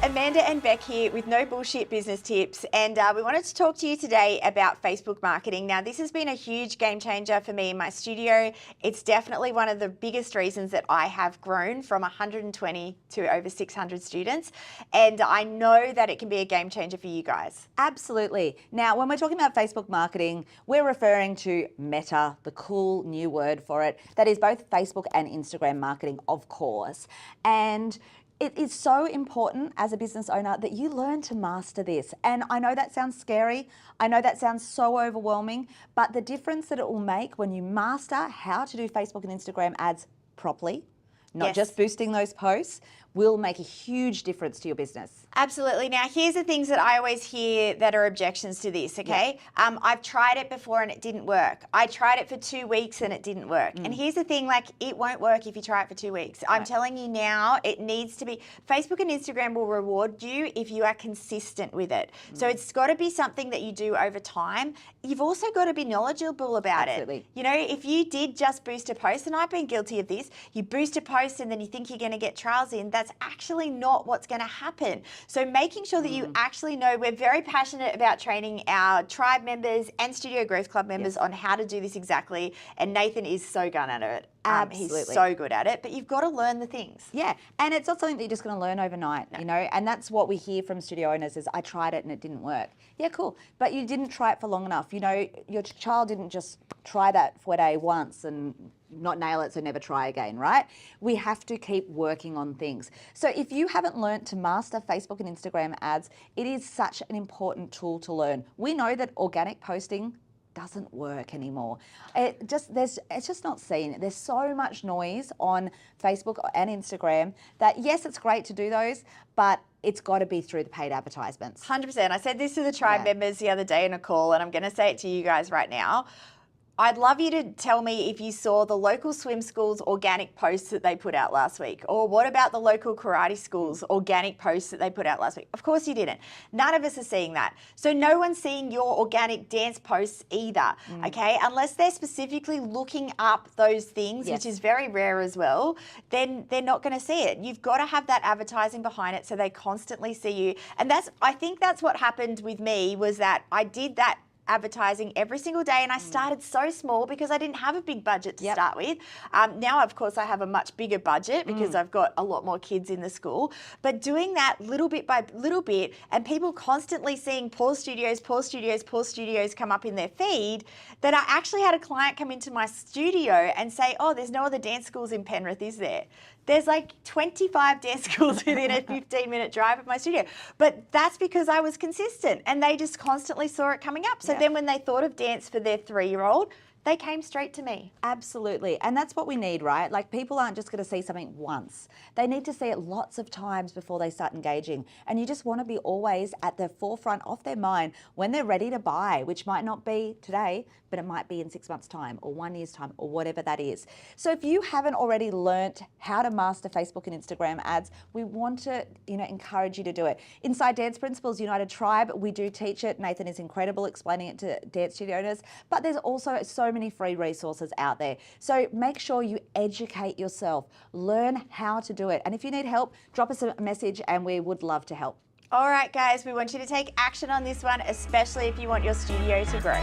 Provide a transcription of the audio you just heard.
Amanda and Beck here with No Bullshit Business Tips, and we wanted to talk to you today about Facebook marketing. Now, this has been a huge game changer for me in my studio. It's definitely one of the biggest reasons that I have grown from 120 to over 600 students, and I know that it can be a game changer for you guys. Absolutely. Now, when we're talking about Facebook marketing, we're referring to Meta, the cool new word for it. That is both Facebook and Instagram marketing, of course. And it is so important as a business owner that you learn to master this. And I know that sounds scary. I know that sounds so overwhelming, but the difference that it will make when you master how to do Facebook and Instagram ads properly, not just boosting those posts, will make a huge difference to your business. Absolutely. Now, here's the things that I always hear that are objections to this, okay? Yeah. I've tried it before and it didn't work. I tried it for 2 weeks and it didn't work. And here's the thing, like, it won't work if you try it for 2 weeks. I'm telling you now, it needs to be, Facebook and Instagram will reward you if you are consistent with it. So it's got to be something that you do over time. You've also got to be knowledgeable about it. You know, if you did just boost a post, and I've been guilty of this, you boost a post and then you think you're going to get trials in, that's actually not what's going to happen. So making sure that you actually know, we're very passionate about training our tribe members and Studio Growth Club members on how to do this exactly. And Nathan is so gun at it. Absolutely. He's so good at it, but you've got to learn the things. Yeah, and it's not something that you're just going to learn overnight, you know, and that's what we hear from studio owners is, I tried it and it didn't work. Yeah, cool, but you didn't try it for long enough. You know, your child didn't just try that for a day once and not nail it, so never try again, right? We have to keep working on things. So if you haven't learned to master Facebook and Instagram ads, it is such an important tool to learn. We know that organic posting doesn't work anymore. It's just not seen. There's so much noise on Facebook and Instagram that, yes, it's great to do those, but it's got to be through the paid advertisements. 100%. I said this to the tribe members the other day in a call, and I'm going to say it to you guys right now. I'd love you to tell me if you saw the local swim school's organic posts that they put out last week, or what about the local karate school's organic posts that they put out last week? Of course you didn't. None of us are seeing that. So no one's seeing your organic dance posts either, okay? Unless they're specifically looking up those things, which is very rare as well, then they're not going to see it. You've got to have that advertising behind it so they constantly see you. And I think that's what happened with me, was that I did that advertising every single day, and I started so small because I didn't have a big budget to start with. Now, of course, I have a much bigger budget because I've got a lot more kids in the school, but doing that little bit by little bit, and people constantly seeing Paul Studios, Paul Studios, Paul Studios come up in their feed, that I actually had a client come into my studio and say, oh, there's no other dance schools in Penrith, is there? There's like 25 dance schools within a 15-minute drive of my studio. But that's because I was consistent and they just constantly saw it coming up. So then when they thought of dance for their 3-year-old, they came straight to me. Absolutely. And that's what we need, right? Like, people aren't just going to see something once. They need to see it lots of times before they start engaging. And you just want to be always at the forefront of their mind when they're ready to buy, which might not be today, but it might be in 6 months' time or 1 year's time or whatever that is. So if you haven't already learnt how to master Facebook and Instagram ads, we want to, encourage you to do it. Inside Dance Principles United Tribe, we do teach it. Nathan is incredible explaining it to dance studio owners, but there's also so many free resources out there. So make sure you educate yourself, learn how to do it. And if you need help, drop us a message and we would love to help. All right, guys, we want you to take action on this one, especially if you want your studio to grow.